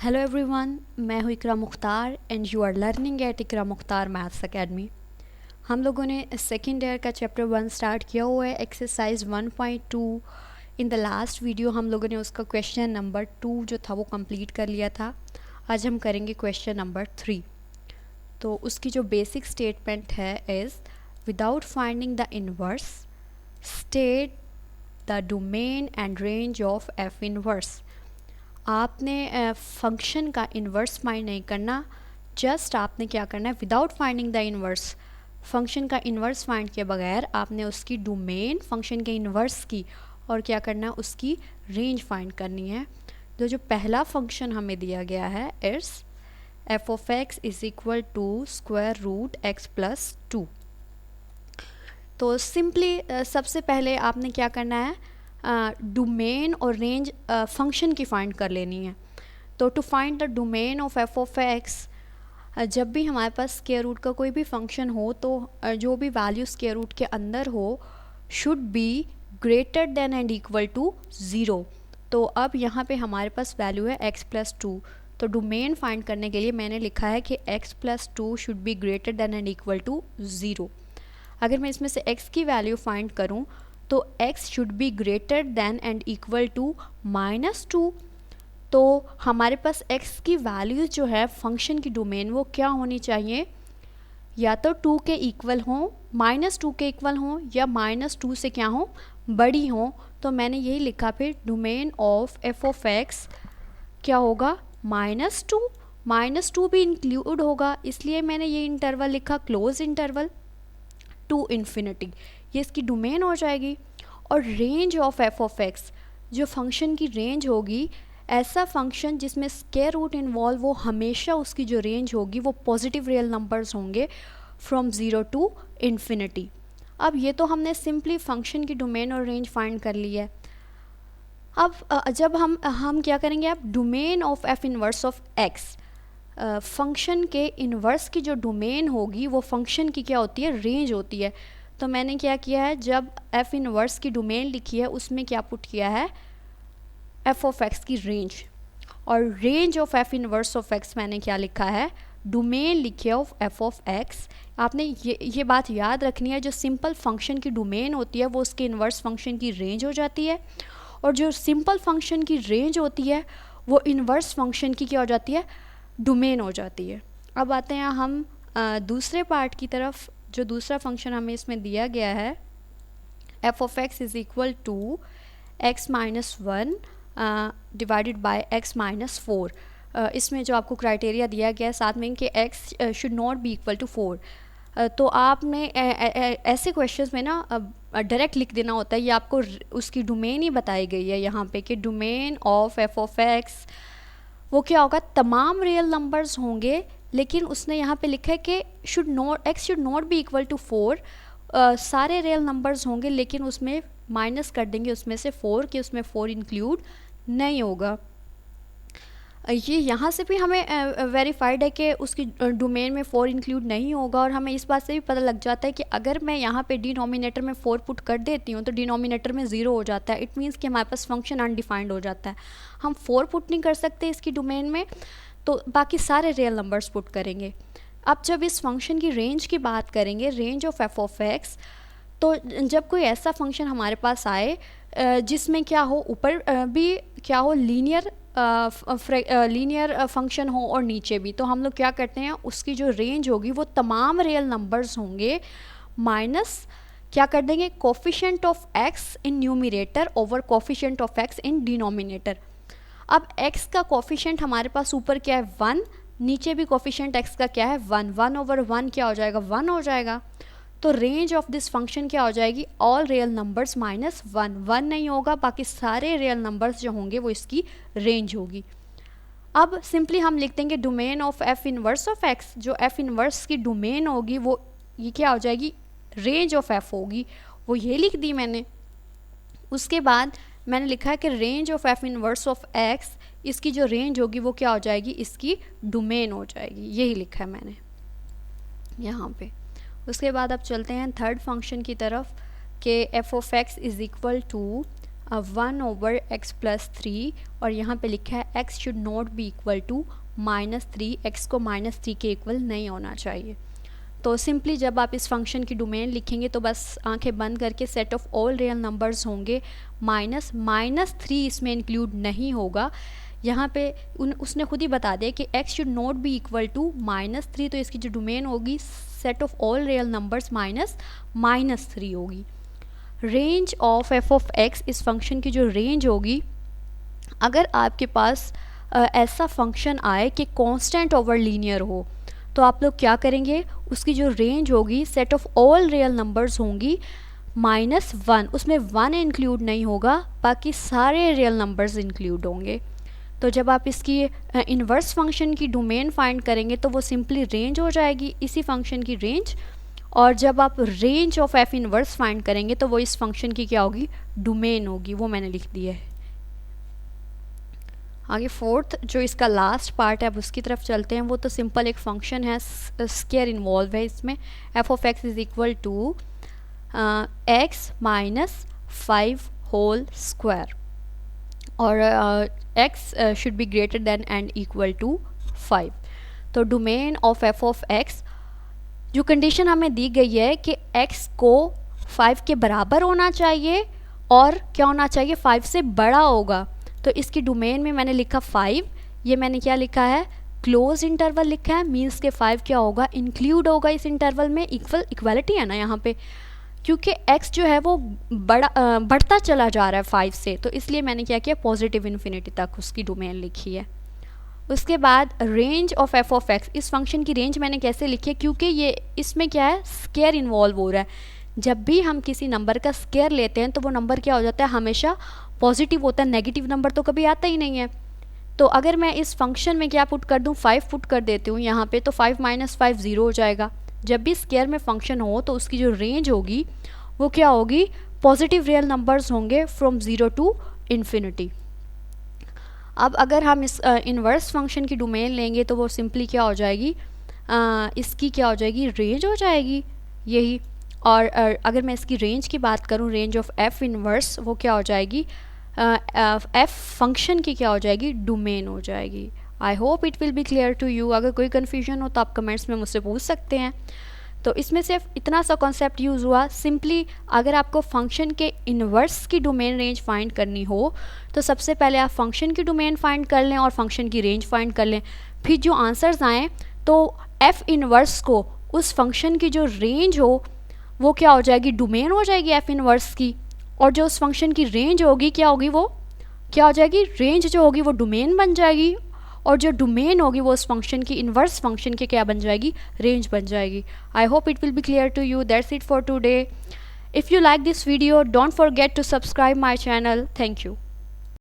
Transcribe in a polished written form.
Hello everyone, मैं हूँ Iqra Mukhtar and you are learning at Iqra Mukhtar maths academy. हम लोगों ने सेकेंड ईयर का चैप्टर 1 स्टार्ट किया हुआ है, exercise 1.2। In the last video हम लोगों ने उसका क्वेश्चन नंबर 2 जो था वो कंप्लीट कर लिया था। आज हम करेंगे क्वेश्चन नंबर 3। तो उसकी जो बेसिक स्टेटमेंट है is without finding the inverse state the domain and range of F inverse. आपने फंक्शन का इन्वर्स फाइंड नहीं करना, जस्ट आपने क्या करना है, without finding the inverse, function का इन्वर्स फाइंड किए बगैर आपने उसकी डोमेन फंक्शन के इन्वर्स की और क्या करना है, उसकी रेंज फाइंड करनी है। तो जो पहला फंक्शन हमें दिया गया है it's f of x is equal to square root x plus 2। तो सिंपली सबसे पहले आपने क्या करना है, डोमेन और रेंज फंक्शन की फाइंड कर लेनी है। तो to find the domain of f of x, जब भी हमारे पास स्क्वायर रूट का कोई भी फंक्शन हो तो जो भी वैल्यू स्क्वायर रूट के अंदर हो should be greater than and equal to 0। तो अब यहाँ पे हमारे पास वैल्यू है x प्लस 2। तो डोमेन फाइंड करने के लिए मैंने लिखा है कि x plus 2 should be greater than and equal to 0। अगर मैं इसमें से x की वैल्यू फाइंड करूँ तो x should be greater than and equal to -2। तो हमारे पास x की वैल्यूज़ जो है फंक्शन की डोमेन वो क्या होनी चाहिए, या तो 2 के इक्वल हो, -2 के इक्वल हो, या -2 से क्या हो, बड़ी हो। तो मैंने यही लिखा फिर domain of f of x क्या होगा, -2। -2 भी इंक्लूड होगा, इसलिए मैंने ये इंटरवल लिखा क्लोज इंटरवल टू इन्फिनिटी, ये इसकी डोमेन हो जाएगी। और range of f of x, जो फंक्शन की रेंज होगी, ऐसा फंक्शन जिसमें स्क्वायर रूट इन्वॉल्व हो, हमेशा उसकी जो रेंज होगी वो पॉजिटिव रियल नंबर्स होंगे फ्रॉम 0 टू इन्फिनिटी। अब ये तो हमने सिंपली फंक्शन की डोमेन और रेंज फाइंड कर ली है। अब जब हम क्या करेंगे, अब domain of F inverse of x, function के इन्वर्स की जो डोमेन होगी वो फंक्शन की क्या होती है, रेंज होती है। तो मैंने क्या किया है, जब एफ इनवर्स की डोमेन लिखी है उसमें क्या पुट किया है, एफ ऑफ एक्स की रेंज, और range of F inverse of x मैंने क्या लिखा है, डोमेन लिखी है ऑफ एफ ऑफ एक्स। आपने ये बात याद रखनी है, जो सिंपल फंक्शन की डोमेन होती है वो उसके इन्वर्स फंक्शन की रेंज हो जाती है, और जो सिंपल फंक्शन की रेंज होती है वो इन्वर्स फंक्शन की क्या हो जाती है, डोमेन हो जाती है। अब आते हैं हम दूसरे पार्ट की तरफ। जो दूसरा फंक्शन हमें इसमें दिया गया है, f of x is equal to x minus 1 divided by x minus 4। इसमें जो आपको क्राइटेरिया दिया गया है साथ में कि x should not be equal to 4। तो आपने ऐसे क्वेश्चंस में ना डायरेक्ट लिख देना होता है, ये आपको उसकी डोमेन ही बताई गई है यहाँ पे कि domain of f of x वो क्या होगा, तमाम रियल नंबर्स होंगे, लेकिन उसने यहाँ पे लिखा है कि x should not be equal to 4। सारे रियल नंबर्स होंगे लेकिन उसमें माइनस कर देंगे उसमें से 4, कि उसमें 4 इंक्लूड नहीं होगा। ये यहाँ से भी हमें वेरीफाइड है कि उसकी डोमेन में 4 इंक्लूड नहीं होगा, और हमें इस बात से भी पता लग जाता है कि अगर मैं यहाँ पे डिनोमिनेटर में 4 पुट कर देती हूँ तो डिनोमिनेटर में 0 हो जाता है। इट मीन्स कि हमारे पास फंक्शन अनडिफाइंड हो जाता है। हम 4 पुट नहीं कर सकते इसकी डोमेन में, तो बाकी सारे रियल नंबर्स पुट करेंगे। अब जब इस फंक्शन की रेंज की बात करेंगे, range of f of x, तो जब कोई ऐसा फंक्शन हमारे पास आए जिसमें क्या हो, ऊपर भी क्या हो, लीनियर फंक्शन हो और नीचे भी, तो हम लोग क्या करते हैं, उसकी जो रेंज होगी वो तमाम रियल नंबर्स होंगे माइनस क्या कर देंगे, coefficient of x in numerator over coefficient of x in denominator. अब x का कोफिशिएंट हमारे पास ऊपर क्या है, 1, नीचे भी कोफिशिएंट x का क्या है, 1। 1 ओवर 1 क्या हो जाएगा, 1 हो जाएगा। तो रेंज ऑफ दिस फंक्शन क्या हो जाएगी, ऑल रियल नंबर्स माइनस 1। 1 नहीं होगा, बाकी सारे रियल नंबर्स जो होंगे वो इसकी रेंज होगी। अब सिंपली हम लिख देंगे domain of F inverse of x, जो एफ इनवर्स की डोमेन होगी वो ये क्या हो जाएगी, रेंज ऑफ एफ होगी, वो ये लिख दी मैंने। उसके बाद मैंने लिखा है कि range of F inverse of x, इसकी जो रेंज होगी वो क्या हो जाएगी, इसकी डोमेन हो जाएगी, यही लिखा है मैंने यहाँ पे। उसके बाद अब चलते हैं थर्ड फंक्शन की तरफ कि f of x is equal to 1/x+3 और यहाँ पे लिखा है x should not be equal to -3, x को -3 के इक्वल नहीं होना चाहिए। तो सिंपली जब आप इस फंक्शन की डोमेन लिखेंगे तो बस आंखें बंद करके set of all real numbers होंगे, -3 इसमें इंक्लूड नहीं होगा। यहाँ पे उसने खुद ही बता दिया कि x should not be equal to -3, तो इसकी जो डोमेन होगी set of all real numbers -3 होगी। Range of f of x, इस फंक्शन की जो रेंज होगी, अगर आपके पास ऐसा फंक्शन आए कि कांस्टेंट ओवर लीनियर हो तो आप लोग क्या करेंगे, उसकी जो रेंज होगी set of all real numbers होंगी -1, उसमें 1 इंक्लूड नहीं होगा, बाकी सारे रियल नंबर्स इंक्लूड होंगे। तो जब आप इसकी इन्वर्स फंक्शन की डोमेन फाइंड करेंगे तो वो सिंपली रेंज हो जाएगी, इसी फंक्शन की रेंज। और जब आप range of F inverse find करेंगे तो वो इस फंक्शन की क्या होगी, डोमेन होगी, वो मैंने लिख दिया है। आगे फोर्थ जो इसका लास्ट पार्ट है अब उसकी तरफ चलते हैं। वो तो सिंपल एक फंक्शन है, स्क्वायर इन्वॉल्व है इसमें। F of x is equal to x minus 5 whole square और x should be greater than and equal to 5। तो domain of f of x, जो कंडीशन हमें दी गई है कि x को 5 के बराबर होना चाहिए और क्या होना चाहिए, 5 से बड़ा होगा। तो इसकी डोमेन में मैंने लिखा 5, ये मैंने क्या लिखा है, क्लोज इंटरवल लिखा है, मीन्स के 5 क्या होगा, इंक्लूड होगा इस इंटरवल में। इक्वलिटी है ना यहाँ पे, क्योंकि x जो है वो बढ़ता चला जा रहा है 5 से, तो इसलिए मैंने क्या किया, पॉजिटिव इन्फिनिटी तक उसकी डोमेन लिखी है। उसके बाद range of f of x, इस फंक्शन की रेंज मैंने कैसे लिखी है, क्योंकि ये इसमें क्या है, स्क्वायर इन्वॉल्व हो रहा है। जब भी हम किसी नंबर का स्क्वायर लेते हैं तो वो नंबर क्या हो जाता है, हमेशा पॉजिटिव होता है, नेगेटिव नंबर तो कभी आता ही नहीं है। तो अगर मैं इस फंक्शन में क्या पुट कर दूँ, 5 पुट कर देती हूँ यहाँ पे, तो 5 - 5 0 हो जाएगा। जब भी स्क्वायर में फंक्शन हो तो उसकी जो रेंज होगी वो क्या होगी, पॉजिटिव रियल नंबर्स होंगे फ्रॉम 0 टू इन्फिनिटी। अब अगर हम इस इन्वर्स फंक्शन की डोमेन लेंगे तो वो सिंपली क्या हो जाएगी, इसकी क्या हो जाएगी, रेंज हो जाएगी यही। और अगर मैं इसकी रेंज की बात करूँ, रेंज ऑफ एफ इन्वर्स, वो क्या हो जाएगी, एफ फंक्शन की क्या हो जाएगी, डोमेन हो जाएगी। I hope it will be clear to you. अगर कोई कन्फ्यूजन हो तो आप कमेंट्स में मुझसे पूछ सकते हैं। तो इसमें सिर्फ इतना सा कॉन्सेप्ट यूज़ हुआ। सिंपली अगर आपको फंक्शन के इन्वर्स की डोमेन रेंज फाइंड करनी हो तो सबसे पहले आप फंक्शन की डोमेन फाइंड कर लें और फंक्शन की रेंज फाइंड कर लें। फिर जो आंसर्स आएँ तो एफ़ इन्वर्स को उस फंक्शन की जो रेंज हो वो क्या हो जाएगी, डोमेन हो जाएगी एफ़ इन्वर्स की, और जो उस फंक्शन की रेंज होगी क्या होगी, वो क्या हो जाएगी, रेंज जो होगी वो डोमेन बन जाएगी, और जो डोमेन होगी वो उस फंक्शन की इन्वर्स फंक्शन के क्या बन जाएगी, रेंज बन जाएगी। I hope it will be clear to you. That's it for today. If you like this video, don't forget to subscribe my channel. Thank you.